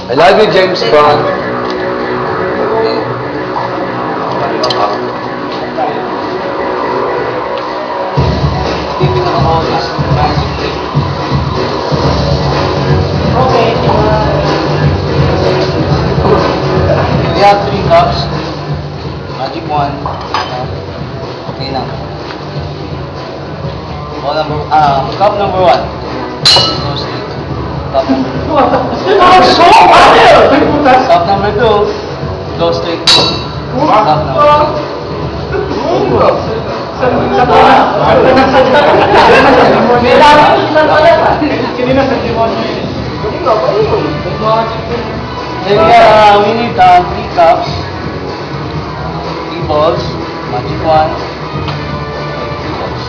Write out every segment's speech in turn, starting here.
I love you, James Bond. We have 3 cups. Magic 1. Okay na. Cup number 1. Go straight. Cup number 2. Cup number 2. Go straight. Cup number 3. Then we need 3 cups, 3 balls, magic 1, 3 balls.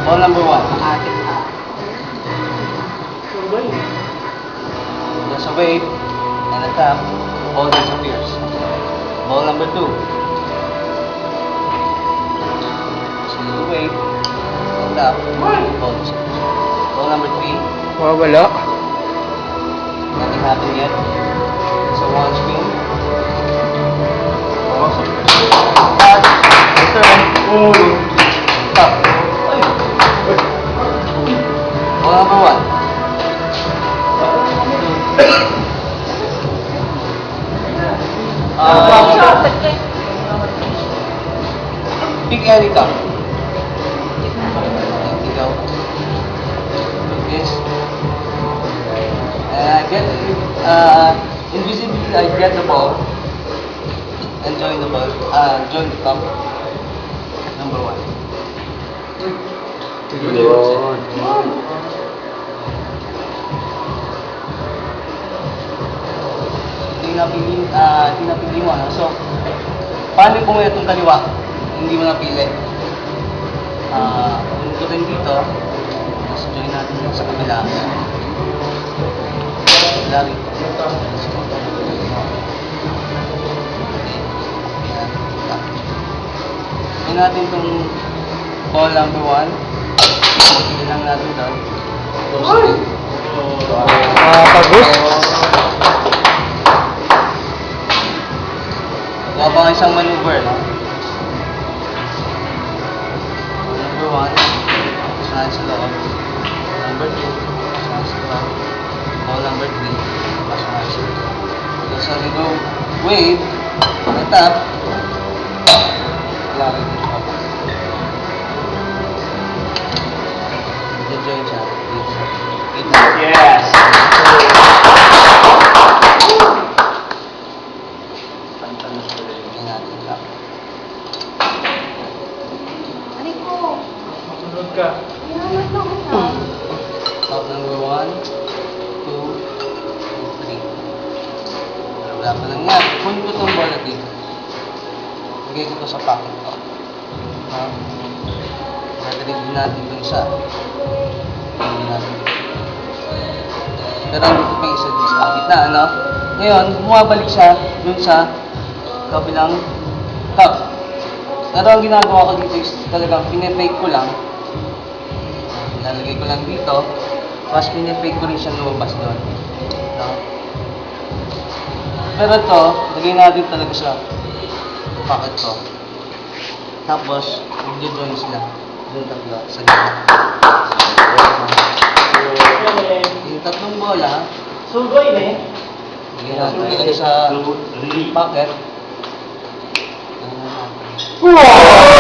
Ball number 1. There's a wave and a tap, ball disappears. Ball number 2. Wait, hold up, hold. Ball number 3. Wala. Nothing happened yet. So one spin. Return. Stop. Ball number 1. Pick any cup. This. And I get invisibly I get the ball and join the ball. Join the cup. Number 1. Tinapili mo. So, paano kung itong kaliwa? Hindi mo napili. Punututin dito. Tapos join natin sa kabila. Lari. Join natin itong ball number 1. Pili lang natin doon. Pagus. Gawa pa isang maneuver, no? Number 1, saan sa loob. Number 2, saan sa loob. Ball number 3, saan sa loob. So we go wave, tap, lari din siya. Enjoy siya. Yes. Cup number 1, 2, 3. Wala pa lang yan. Kunin ko itong bola dito. Lagay ko ito sa pocket ko. Nagalig din natin itong isa. Hindi natin dito. Pero dito pa yung isa dito sa gitna, ano? Ngayon, bumabalik siya dun sa kabilang cup. Pero ang ginagawa ko dito is talagang pinefake ko lang. Lalagay ko lang dito. Tapos pinefake ko rin siya lumabas doon. No? Pero ito, lagay natin talaga sa pocket ko. Tapos, mag-join sila. Doon tatlo sa gitna. Yung tatlong bola, Sugoy na eh. lagay natin talaga sa pocket. Wow!